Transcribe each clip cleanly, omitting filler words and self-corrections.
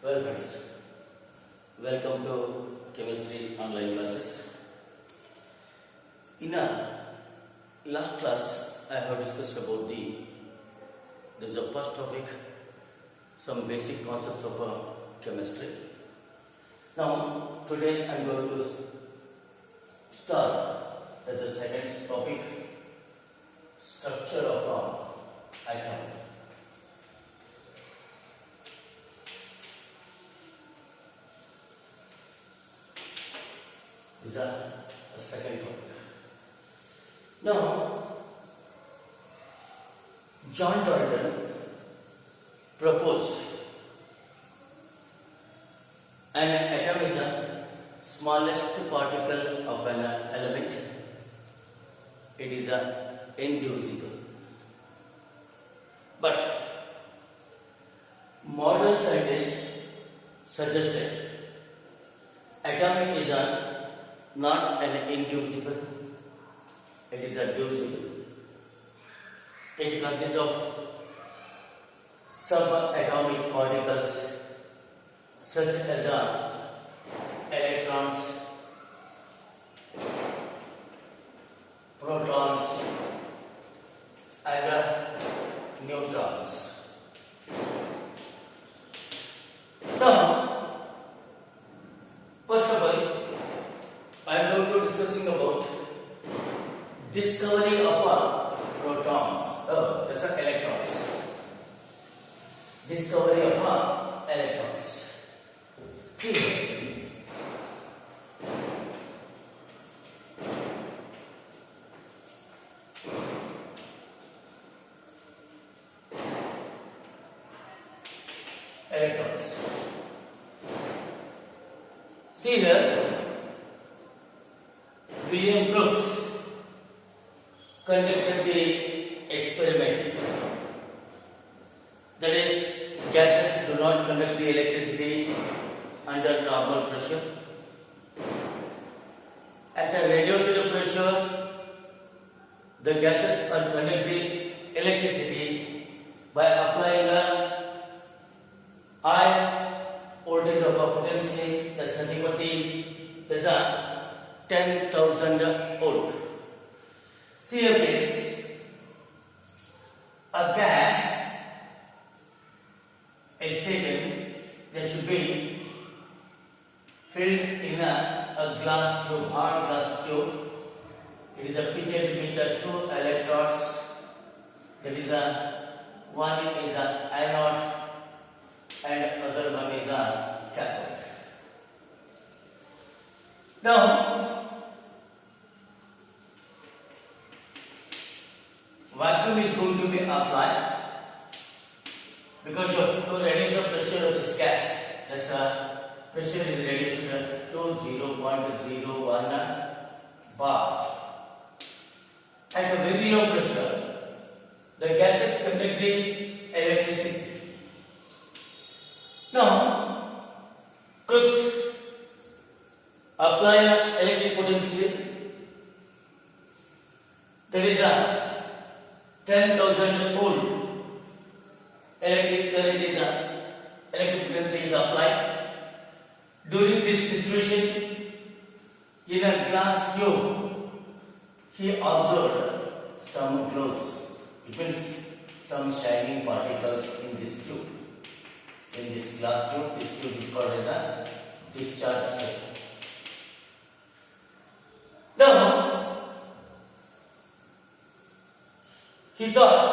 Well friends, welcome to chemistry online classes. In our last class, I have discussed about this is the first topic, some basic concepts of chemistry. Now today I am going to start as the second topic, structure of atom. Is the second topic. Now, John Dalton proposed an atom is the smallest particle of an element. It is indivisible. But modern scientists suggested atom is not an indivisible, it is a divisible. It consists of subatomic particles such as electrons, protons, and neutrons. Now, first of all, I am going to discussing about discovery of protons, that's electrons. Discovery of electrons. See, electrons. See here. William Crookes conducted the experiment. That is, gases do not conduct the electricity under normal pressure. At a reduced pressure, the gases conduct the electricity by applying a high voltage of a potential. That's nothing but there's a 10,000 volt. See here please, a gas is taken, there should be filled in a glass tube, hard glass tube. It is pitted with 2 electrodes, that is one is anode and other one is cathode. Now, vacuum is going to be applied because you have to reduce the pressure of this gas. This pressure is reduced to 0.01 bar. At a very low pressure, the gases conduct the electricity. Now, Crookes apply an electric potential, that is 10,000 volt. Electric current is electric potential is applied. During this situation, in a glass tube, he observed some glows. It means some shining particles in this tube. In this glass tube, this tube is called as a discharge tube. Now, he thought,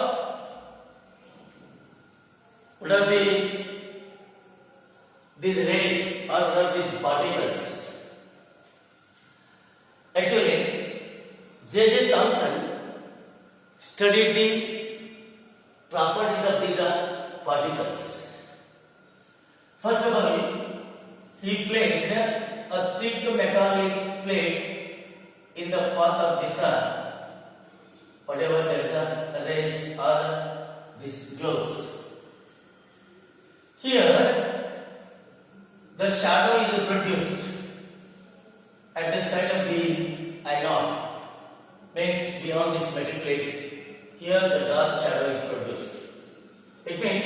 what are these rays or what are these particles? Actually, J.J. Thomson studied the properties of these particles. First of all, he placed a thick metallic plate in the path of this whatever there is a rays or this glows. Here, the shadow is produced at the side of the anode, means beyond this metal plate. Here, the dark shadow is produced. It means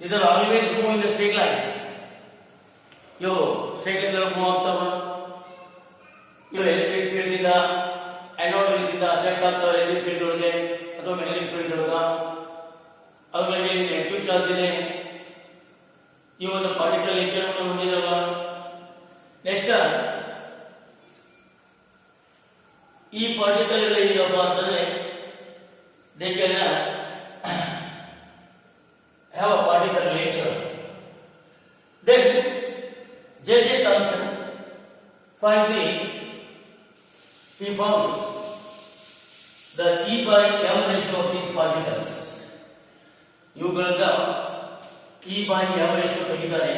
These are always moving in the straight line. Yo, straight line move ಆಗ್ತಾವ. Yo, electric field ಇಂದ anode ಇಂದ attract ಆಗ್ತಾವ electric field ಒಳಗೆ ಅಥವಾ magnetic field ಒಳಗೆ. ಅವುಗಳಿಗೆ negative charge ಇದೆ. ಈ ಒಂದು ಪಾರ್ಟಿಕಲ್ ನೇಚರ್ ಅನ್ನು ಹೊಂದಿದವ. ನೆಕ್ಸ್ಟ್ ಈ ಪಾರ್ಟಿಕಲ್ ಎಲ್ಲ ಏನಪ್ಪ ಅಂತಂದ್ರೆ they can have a particle nature. Then J.J. Thomson he found the E by M ratio of these particles. ಇವುಗಳನ್ನ E by M ratio ತೆಗಿತಾರೆ.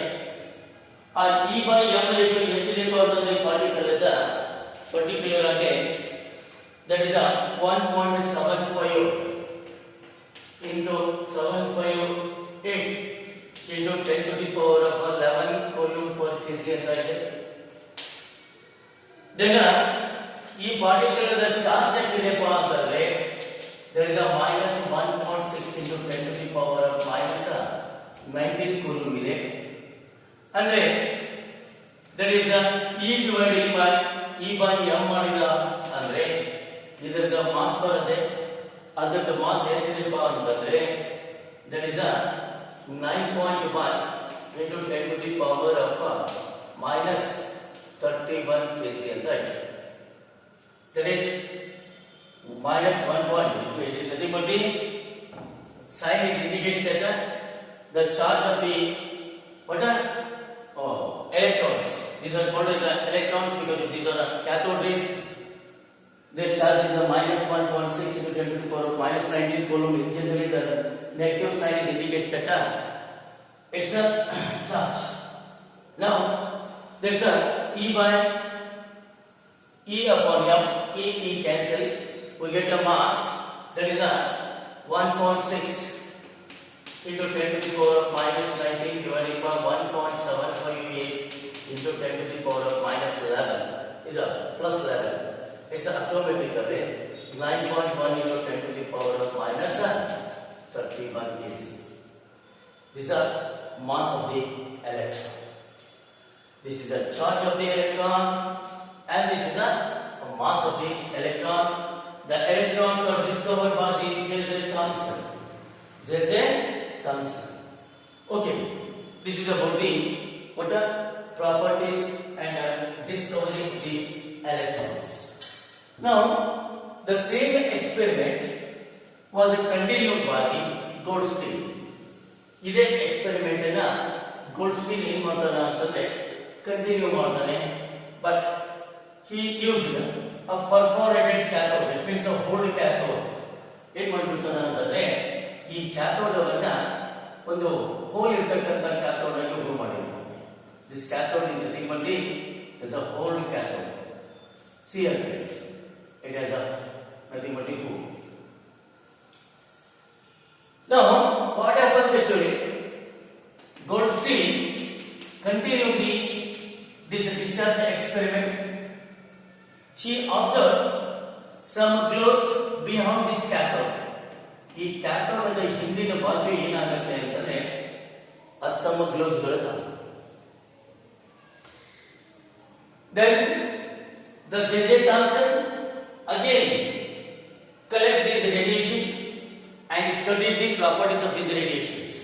ಆ E by M ratio ಎಷ್ಟಿದೆ ಅಂತಂದ್ರೆ ಪಾರ್ಟಿಕಲ್ ಅದ ಪರ್ಟಿಕ್ಯುಲರ್ ಆಗಿ that is a 1.75 into 758 into 10 to the power of 11 coulomb per kg ಅಂತ ಇದೆ. then ಈ ಪಾರ್ಟಿಕಲ್ ದ ಚಾರ್ಜ್ ಎಷ್ಟಿದೆಪ್ಪ ಅಂತಂದ್ರೆ there is a minus 1.6 into 10 to the power of minus 19 coulomb ಇದೆ. ಅಂದ್ರೆ that is E divided by E by M ಮಾಡಿದ ಅಂದ್ರೆ ಇದರ mass ಬರುತ್ತೆ. ಅದರ ಮಾಸ್ ಎಷ್ಟಿದೆಪ್ಪ ಅಂತಂದ್ರೆ that is a 9.1 into 10 to the power of minus 31 kg ಅಂತ ಇದೆ. that is minus 1.2. it is nothing but the sign is indicating that the charge of the electrons, these are called as electrons because these are cathode rays. Their charge is a minus 1.6 into 10 to the power of minus 19 coulomb. Generally, the negative sign indicates that it's a charge. Now, there's a E by E upon M. E cancel. We get a mass that is a 1.6 into 10 to the power of minus 19 divided by 1.758 into 10 to the power of minus 11 is a plus 11. It's automatically 9.1 into 10 to the power of minus 31 kg. These are mass of the electron. This is the charge of the electron and this is the mass of the electron. The electrons are discovered by the J.J. Thomson. J.J. Thomson. Okay, this is about the properties and discovery of the electrons. Now, the same experiment was continued by the Goldstein. ಇದೇ experiment ಅನ್ನ Goldstein ಏನು ಮಾಡ್ತಾನೆ ಅಂತಂದ್ರೆ continue ಮಾಡ್ತಾನೆ. But he used a perforated cathode, that means a whole cathode. ಏನು ಮಾಡ್ಬಿಡ್ತಾನೆ ಅಂತಂದ್ರೆ ಈ cathode ಅನ್ನ ಒಂದು ಹೋಲ್ ಇರ್ತಕ್ಕಂಥ ಕ್ಯಾಥೋಡ್ ಆಗಿ ಉಪಯೋಗ ಮಾಡಿರ್ತಾನೆ. This cathode is nothing but is a whole cathode. See this. It has a nothing but a hole. Now, what happens actually? Goldstein continued this discharge experiment. She observed some glows beyond this cathode. ಈ cathode ಅದ ಹಿಂದಿನ ಬಾಜು ಏನಾಗುತ್ತೆ ಅಂತಂದ್ರೆ some glows ಗಳು ಕಾಣುತ್ತೆ. Then the J.J. Thomson again collect these radiation and study the properties of these radiations.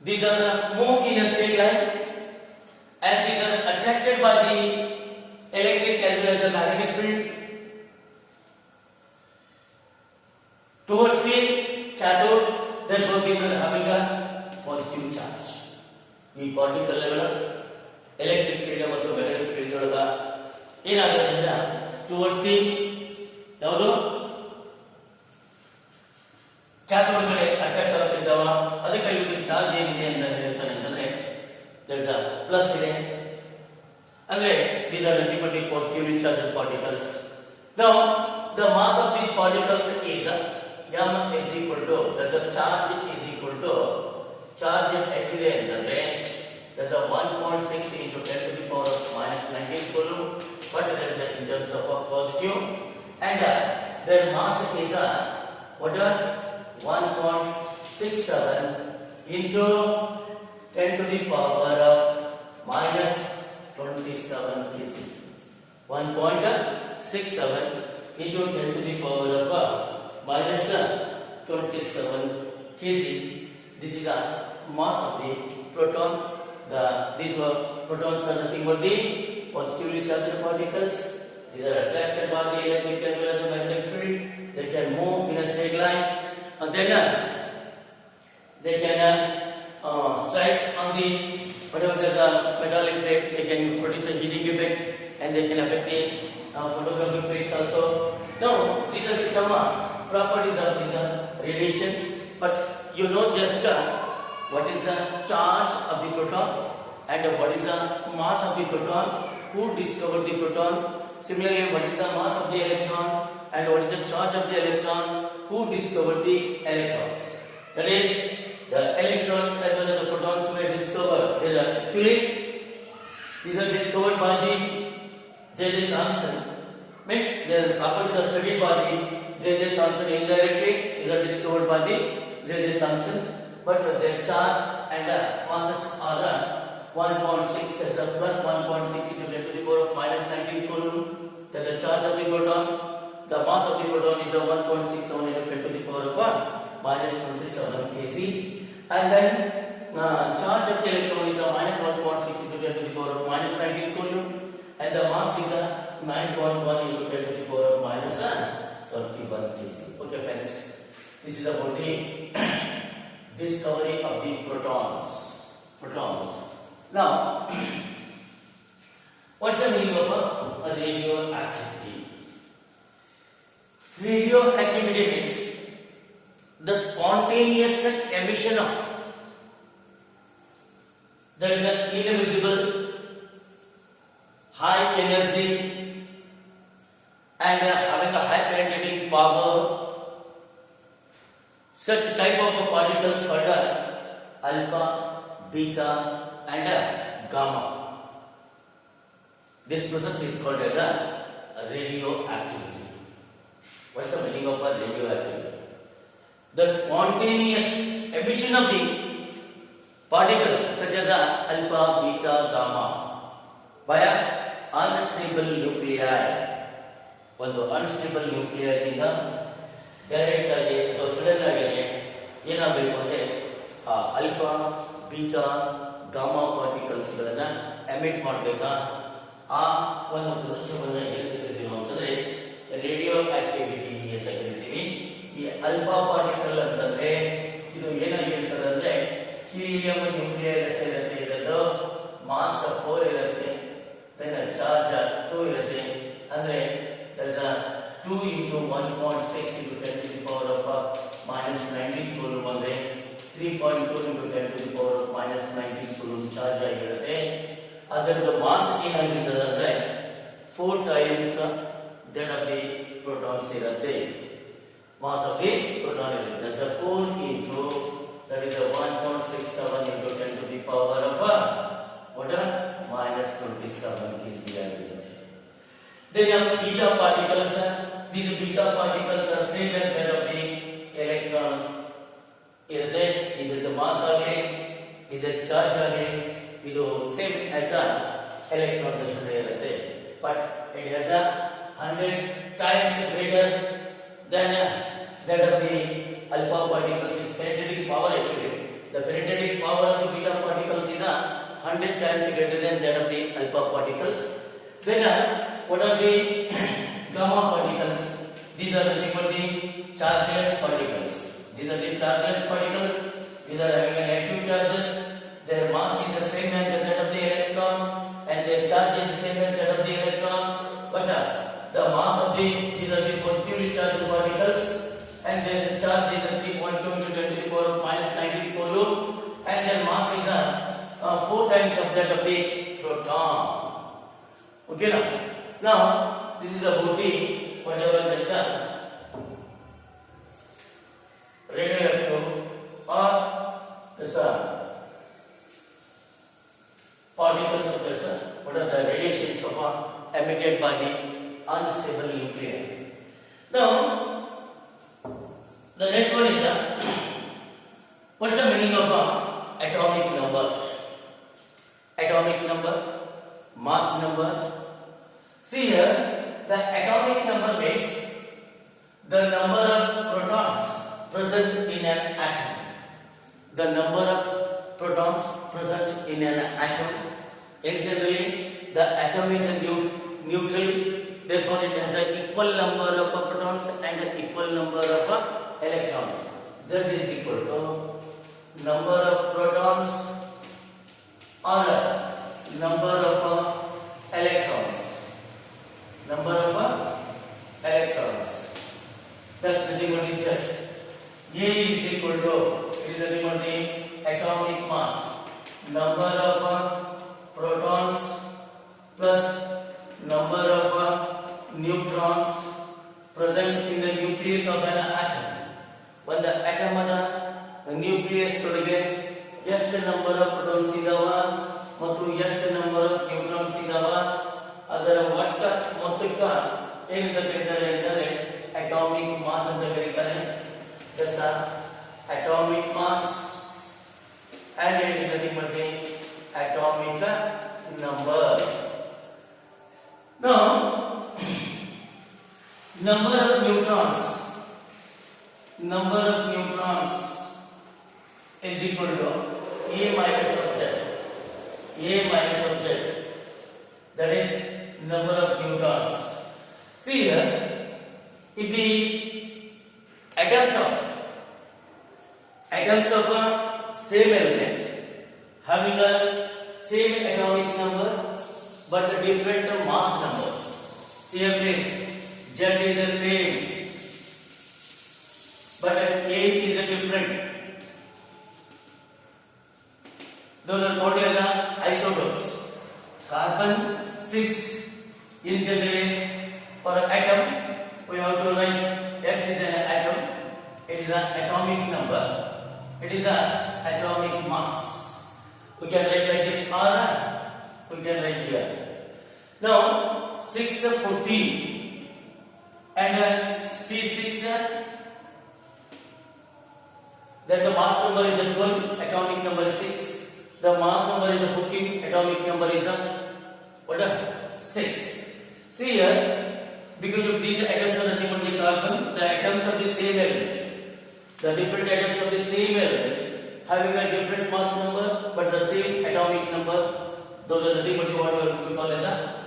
These are move in a straight line and these are attracted by the electric as well as the magnetic field towards the cathode. Therefore, these are having a positive charge. ಈ particle ಗಳು electric field ಮತ್ತು magnetic field ಒಳಗ ಏನಾಗುತ್ತೆ ಅಂದ್ರೆ towards the ಯಾವುದು cathode ಗಳೇ attract ಆಗ್ತಿದ್ದಾವ. ಅದಕ್ಕೆ ಇದಕ್ಕೆ ಚಾರ್ಜ್ ಏನಿದೆ ಅಂತ ಹೇಳ್ತಾನೆ ಅಂತಂದ್ರೆ there's a plus ಇದೆ. ಅಂದ್ರೆ these are nothing but positively charged particles. Now the mass of these particles is m is equal to the charge is equal to charge ಎಷ್ಟಿದೆ ಅಂತಂದ್ರೆ there's a 1.6 into 10 to the power of minus 19 coulomb, but there is a in terms of a positive and their mass is a 1.67 into 10 to the power of minus 27 kg. 1.67 into 10 to the power of minus 27 kg. This is the mass of the proton. These protons are nothing but the positively charged particles. These are attracted by the electric as well as the magnetic field. They can move in a straight line, and then they can strike on the whatever there's a metallic plate. They can produce a heating effect, and they can affect the photographic plates also. Now, these are the some properties of these radiations, but you know just what is the charge of the proton and what is the mass of the proton, who discovered the proton. Similarly, what is the mass of the electron and what is the charge of the electron, who discovered the electrons. That is, the electrons as well as the protons were discovered. These are discovered by the J.J. Thomson. Means their properties are studied by the J.J. Thomson indirectly. These are discovered by the J.J. Thomson. But their charge and masses are 1.6, that's a plus 1.6 into 10 to the power of minus 19 coulomb. That's the charge of the proton. The mass of the proton is 1.67 into 10 to the power of minus 27 kg. And then charge of the electron is minus 1.6 into 10 to the power of minus 19 coulomb. And the mass is 9.1 into 10 to the power of minus 31 kg. Okay, friends. This is about the discovery of the protons. Now, what's the meaning of a radioactivity? Radioactivity means the spontaneous emission of, there is an invisible, high energy and having a high penetrating power. Such type of particles called alpha, beta and gamma. This process is called as a radioactivity. What's the meaning of a radioactivity? The spontaneous emission of the particles such as alpha, beta, gamma by unstable nuclei. ಒಂದು unstable nuclei ಇಂದ direct ಆಗಿ ಅಥವಾ sudden ಆಗಿ ಏನಾಗಬೇಕು ಅಂದ್ರೆ alpha, beta, gamma particles ಗಳನ್ನ emit ಮಾಡಬೇಕಾ. ಆ ಒಂದು ಪ್ರೊಸೆಸ್ಸನ್ನು ಏನು ಕರಿತೀವಿ ಅಂತಂದ್ರೆ ರೇಡಿಯೋ ಆಕ್ಟಿವಿಟಿ ಅಂತ ಕರಿತೀವಿ. ಈ ಅಲ್ಫಾ ಪಾರ್ಟಿಕಲ್ ಅಂತಂದ್ರೆ ಇದು ಏನಾಗಿರ್ತದೆ ಅಂದ್ರೆ ಹೀಲಿಯಂ ನ್ಯೂಕ್ಲಿಯರ್ ಅಷ್ಟೇ ಇರುತ್ತೆ. ಇದರದ್ದು ಮಾಸ್ 4 ಇರುತ್ತೆ, ಚಾರ್ಜ್ 2 ಇರುತ್ತೆ. ಅಂದ್ರೆ 2 into 1.6 into 10 to the power of minus 19 coulomb ಅಂದ್ರೆ 3.2 into 10 to the power of minus 19 coulomb charge ಆಗಿರುತ್ತೆ. ಅದರ ಮಾಸ್ ಏನಾಗಿರ್ತದೆ ಅಂದ್ರೆ 4 times that of the protons ಇರುತ್ತೆ. Mass of the proton is 4 into, that is 1.67 into 10 to the power of minus 27 kg ಆಗಿರುತ್ತೆ. Then beta particles, these beta particles are same as that of the electron. ಇರುತ್ತೆ, ಇದರ mass ಆಗಲಿ ಇದರ charge ಆಗಲಿ ಇದು same as electron ದರ್ಶನ ಇರುತ್ತೆ. But it has 100 times greater than that of the alpha particles. Its penetrating power, actually the penetrating power of the beta particles is 100 times greater than that of the alpha particles. Then what are the gamma particles? These are nothing but the chargeless particles. These are the chargeless particles. These are having a negative charges. Their mass is the same as that of the electron, and their charge is the same as that of the electron. But the mass of these are the positively charged particles, and their charge is 3.2 into 10 to the power of minus 19 coulomb, and their mass is 4 times of that of the proton. Okay, now this is about the whatever that is radioactive or this particles of this what are the radiations of emitted by the unstable nuclei. Now the next one is what's the meaning of atomic number. Atomic number, mass number. See here, the atomic number means the number of protons present in an atom. The number of protons present in an atom. In generally, the atom is a neutral, therefore it has an equal number of protons and an equal number of electrons. Z is equal to number of protons or number of electrons. Number of electrons. That's nothing but Z. A is equal to, it is nothing but the atomic mass. Number of protons plus number of neutrons present in the nucleus of an atom. When the atom the nucleus ತೊಡಗೆ ಎಷ್ಟು number of protons ಇದಾವ ಮತ್ತು ಎಷ್ಟು number of neutrons ಇದಾವ ಅದರ ಒಟ್ಟ ಮೊತ್ತಕ್ಕೆ ಏನಂತ ಕರೀತಾರೆ ಅಂದರೆ ಅಟಾಮಿಕ್ ಮಾಸ್ ಅಂತ ಕರೀತಾರೆ. Thus atomic mass and it is nothing but the atomic number. Now, number of neutrons is equal to A minus of Z. A minus of Z. That is number of neutrons. See here, if the atoms of a same element having a same atomic number but different mass numbers. See here please, Z is the same but A is a different. Those are called as the isotopes. Carbon 6 in general for an atom we have to write X is an atom. It is an atomic number. It is an atomic mass. We can write like this or we can write here. Now 614 and C6 that's the mass number is a 12, atomic number is 6. The mass number is a 15, atomic number is a what? 6. See here, because of these atoms are nothing but the carbon, the atoms of the same element. The different atoms of the same element having a different mass number but the same atomic number, those are nothing but what we call as a